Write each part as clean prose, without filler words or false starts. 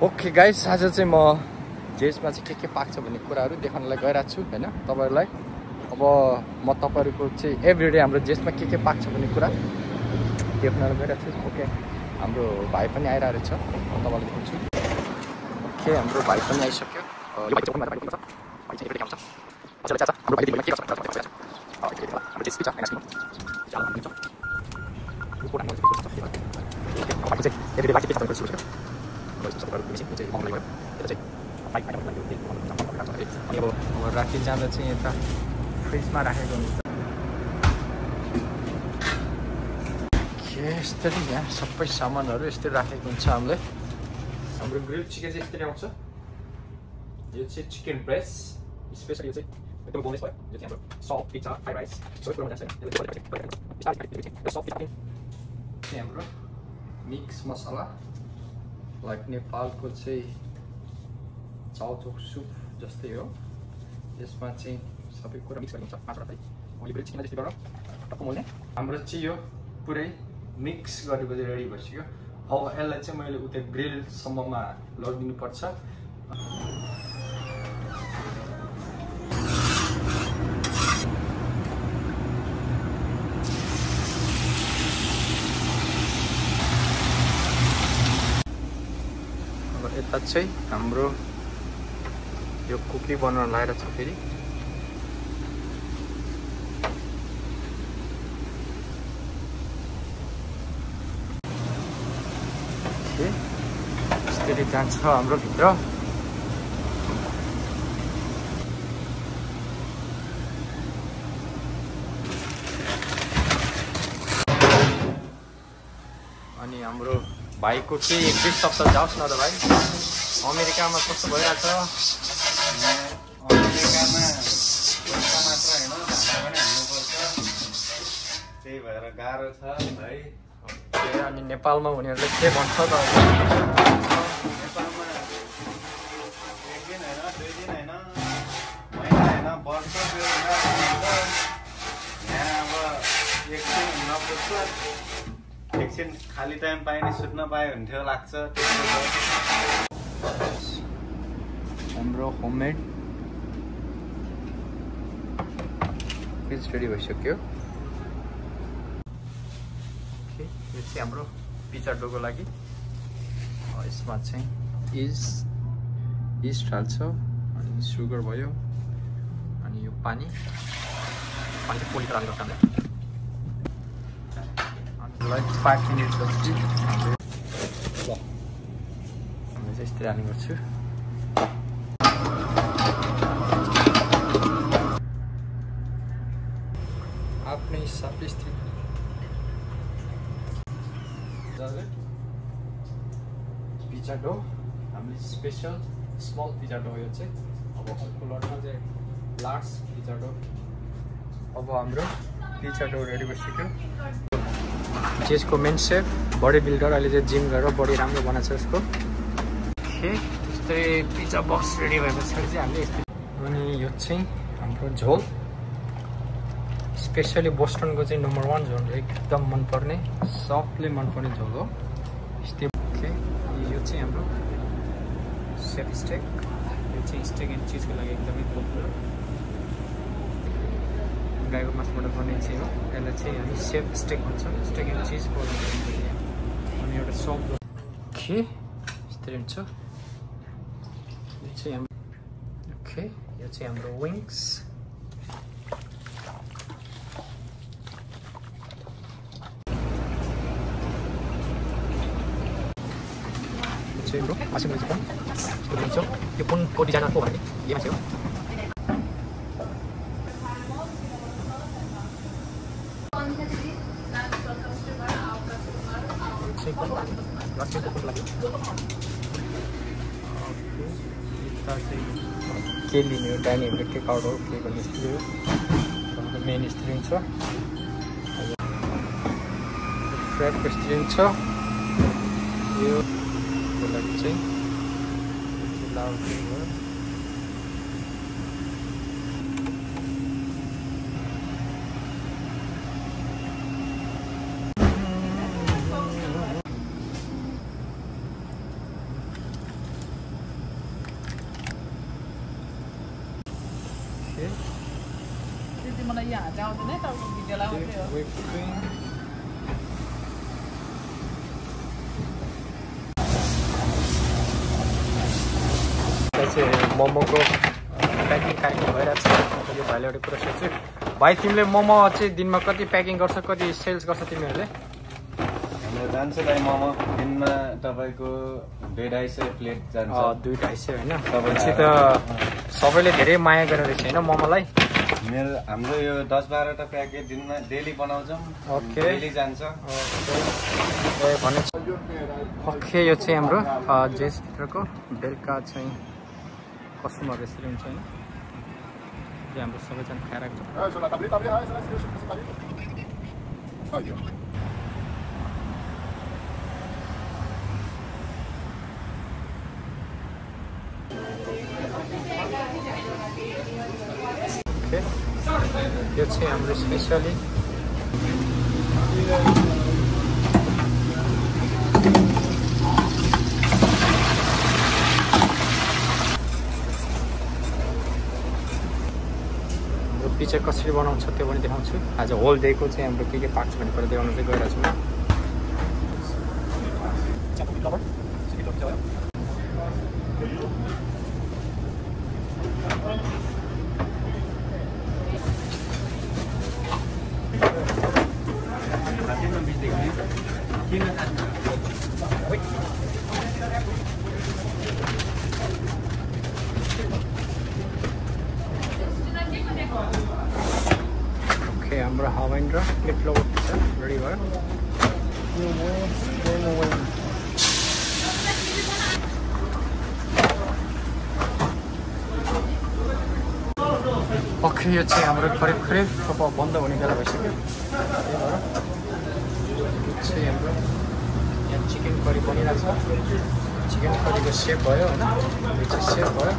Okay guys, आज चाहिँ म जेसमा चाहिँ के पाक्छ भन्ने कुराहरू देखाउनलाई गइरहेको छु हैन तपाईहरुलाई। अब म तपाईहरुको चाहिँ एभ्रीडे हाम्रो जेसमा के पाक्छ भन्ने कुरा देखाउनलाई गइरहेको छु। ओके, हाम्रो भाइ पनि आइरहेको छ, तपाईहरुलाई देखाउँछु। ओके, हाम्रो भाइ पनि आइसक्यो। यो भाइ चाहिँ भाइ चाहिँ एभ्रीडे आउँछ। चला चाचा, हाम्रो भाइ दिदीलाई के गर्छ हाम्रो जेस पिचा हैन चला हुन्छ। यो कोडा चाहिँ एभ्रीडे लाइक पिचा गर्छु। राखी जाँदा चाहिँ यता फ्रिजमा राखेको हुन्छ। यस्तरी यहाँ सबै सामानहरू यस्तै राखेको हुन्छ हामीले। हाम्रो ग्रिल चिकन चाहिँ यस्तरी आउँछ। यो चाहिँ चिकन ब्रेस्ट स्पेशल, यो चाहिँ एकदम बोनस भयो। यो चाहिँ हाम्रो सल्ट पिज्जा फ्राइड राइस सबै कुरा हुन्छ। चाहिँ हाम्रो मिक्स मसला लाइक नेपालको चाहिँ चाउचोक सुप जस्तै हो। यसमा चाहिँ सबै कुरा मिक्स गरिन्छ। पाँचवटा चाहिँ मैले ग्रिल चिकन जस्तै गरेर टक्क मोल्ने। हाम्रो चाहिँ यो पुरै मिक्स गरेको चाहिँ रेडी भइसक्यो। अब यसलाई चाहिँ मैले उतै ग्रिलसम्ममा लगिदिनु पर्छ। यता चाहिँ हाम्रो यो कुकी बनाउन लाएर छ फेरि। यसरी जान्छ हाम्रो भित्र। अनि हाम्रो भाइको के एक दुई सप्ताह जाओस् न त भाइ, अमेरिकामा कस्तो भइरहेछ? अमेरिकामा पैसा मात्र होइन, भाडा पनि हाल्नुपर्छ, त्यही भएर गाह्रो छ भाइ। अनि नेपालमा उनीहरूले के भन्छ त? नेपालमा एक दिन होइन, दुई दिन होइन, महिना होइन, वर्ष त्यो हुन्छ। यहाँ अब एकछिन नपुग्छ, एकछिन खाली टाइम पाइने सुत्न पायो हुन्थ्यो लाग्छ। हाम्रो होममेड पिज रेडी भइसक्यो। ओके, यो चाहिँ हाम्रो पिज्जा डोको लागि। यसमा चाहिँ इस्ट हाल्छ, अनि सुगर भयो, अनि यो पानी चाहिँ पोलिएर हाल्नुपर्छ हामीले। लाइक 5 मिनटपछि हामीले चाहिँ यस्तै हाल्ने गर्छु। आफ्नै हिसाबले यस्तै पिज्जा डो हामीले स्पेसल स्मल पिज्जा डो यो चाहिँ। अब अर्को लटमा चाहिँ लार्ज पिज्जा डो। अब हाम्रो पिज्जा डो रेडी भइसक्यो। जेसको मेन सेफ बडी बिल्डर, अहिले चाहिँ जिम गरेर बडी राम्रो बनाएको छ यसको। त्यस्तै पिज्जा बक्स रेडी भए पछाडि चाहिँ हामीले यस्तै। अनि यो चाहिँ हाम्रो झोल, स्पेसली बोस्टनको चाहिँ नम्बर 1 झोल, एकदम मनपर्ने, सबले मनपर्ने झोल हो। यस्तै ओके, यो चाहिँ हाम्रो सेफ स्टेक। यो चाहिँ स्टेक एन्ड चिजको लागि एकदमै पपुलर, गाईको मासुबाट बनिने चाहिँ हो। यसलाई चाहिँ हामी सेफ स्टेक भन्छ, स्टेक एन्ड चिज बोल्छ। अनि एउटा सप ओके यस्तै हुन्छ। यो चाहिँ हाम्रो ओके, यो चाहिँ हाम्रो विङ्स। मासुको चिकन हुन्छ। यो कुनको डिजाइन को भने यो मासु हो। के लिने हो, डाइनिङको टेक आउट हो के भन्ने स्त्री हो। मेन स्त्री छ, फ्रेडको स्त्री छ। यो चाहिँ लाउड भयो। त्यति मलाई यहाँ जाउँदैन है तपाईँको भिडियोलाई मात्रै हो मोमोको प्याकिङ कार्यक्रम भइरहेको छ यो भाइले एउटा कुरा सोध्छु भाइ तिमीले मोमो चाहिँ दिनमा कति प्याकिङ गर्छ कति सेल्स गर्छ तिमीहरूले हाम्रो जान्छ भाइ मोमो दिनमा तपाईँको 250 प्लेट जान्छ 250 होइन भनेपछि त सबैले धेरै माया गरेर रहेछ होइन मोमोलाई हाम्रो यो 10-12 टा प्याकेट दिनमा डेली बनाउँछौँ ओके डेली जान्छ ओके यो चाहिँ हाम्रो जेसभित्रको बेलुका चाहिँ कस्टमर रेस्टुरेन्ट छ होइन यो हाम्रो सबैजना खाएर ओके यो चाहिँ हाम्रो स्पेसली पछि कसरी बनाउँछ त्यो पनि देखाउँछु आज होल डेको चाहिँ हाम्रो के पाक्छ भन्ने कुरा देखाउन चाहिँ गइरहेको छु ओके हाम्रो हावाइन र फ्लिपफ्लप पिज्जा रेडी भयो ओके यो चाहिँ हाम्रो करिब अब बन्द हुने बेला भइसक्यो चाहिँ हाम्रो यहाँ चिकन करी बनिरहेको छ चिकन करीको सेप भयो होइन यो चाहिँ सेप भयो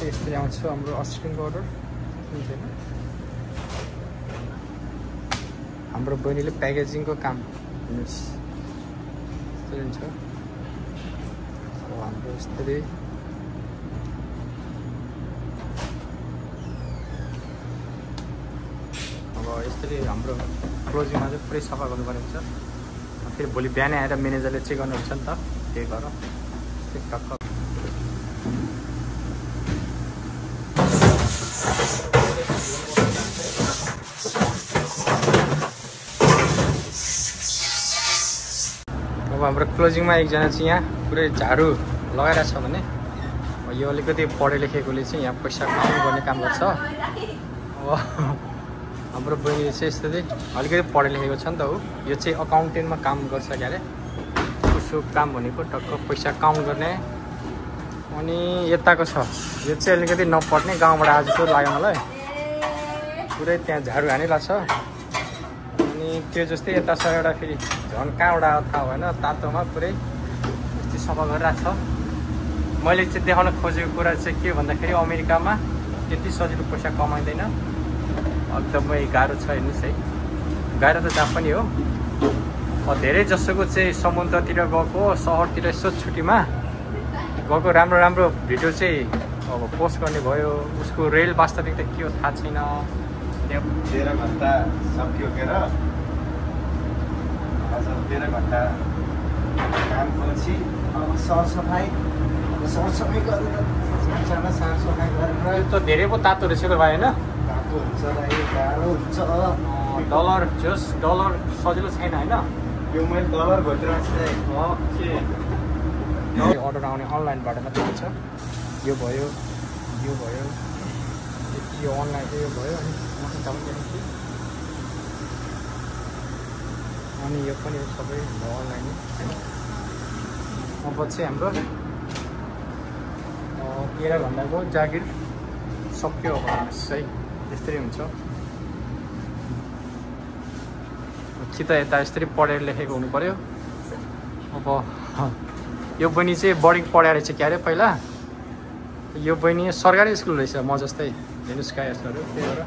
यसरी आउँछ हाम्रो अस्ट्रिङ अर्डर छैन हाम्रो बहिनीले प्याकेजिङको काम हेर्नुहोस् यस्तै हुन्छ हाम्रो यस्तरी अब यस्तरी हाम्रो क्लोजिङमा चाहिँ पुरै सफा गर्नुपर्ने हुन्छ फेरि भोलि बिहानै आएर म्यानेजरले चेक गर्नुहुन्छ नि त त्यही भएर टक्क अब हाम्रो क्लोजिङमा एकजना चाहिँ यहाँ पुरै झाडु लगाइरहेछ भने यो अलिकति पढे लेखेकोले चाहिँ यहाँ पैसा काउन्ट गर्ने काम गर्छ अब हाम्रो बहिनी चाहिँ यस्तो चाहिँ अलिकति पढे लेखेको छ नि त हो यो चाहिँ अकाउन्टेन्टमा काम गर्छ क्यारे उसको काम भनेको टक्क पैसा काउन्ट गर्ने अनि यताको छ यो चाहिँ अलिकति नपढ्ने गाउँबाट आज जस्तो लाग्यो मलाई पुरै त्यहाँ झाडु हानिरहेछ अनि त्यो जस्तै यता छ एउटा फेरि झन् कहाँबाट थाहा भएन तातोमा पुरै यस्तै सफा गरिरहेको छ मैले चाहिँ देखाउन खोजेको कुरा चाहिँ के भन्दाखेरि अमेरिकामा त्यति सजिलो पैसा कमाइँदैन एकदमै गाह्रो छ हेर्नुहोस् है गाह्रो त जहाँ पनि हो धेरै जसोको चाहिँ समुद्रतिर गएको सहरतिर यसो छुट्टीमा गएको राम्रो राम्रो भिडियो चाहिँ अब पोस्ट गर्ने भयो उसको रेल वास्तविकता के हो थाहा छैन 13 घन्टा सकियोकेर आज 13 घन्टा कामपछि अब सरसफाइ गरेर सानो सरसफाइ गरेर यो त धेरै पो तातो रहेछ भाइ होइन तातो हुन्छ गाह्रो हुन्छ डलर जस डलर सजिलो छैन होइन त्यो मैले कलर खोजिरहेको छु। अर्डर आउने अनलाइनबाट मात्रै हुन्छ। यो भयो यो अनलाइन यो भयो अनि अनि यो पनि सबै अनलाइन होइन। अब चाहिँ हाम्रो 13 घन्टाको जागिर सक्यो अब है यस्तै हुन्छ। कि त यता यसरी पढेर लेखेको हुनु पर्यो। अब यो बहिनी चाहिँ बोर्डिङ पढाएर रहेछ क्या अरे पहिला। यो बहिनी सरकारी स्कुल रहेछ म जस्तै हेर्नुहोस् क्या यस्तोहरू। त्यही भएर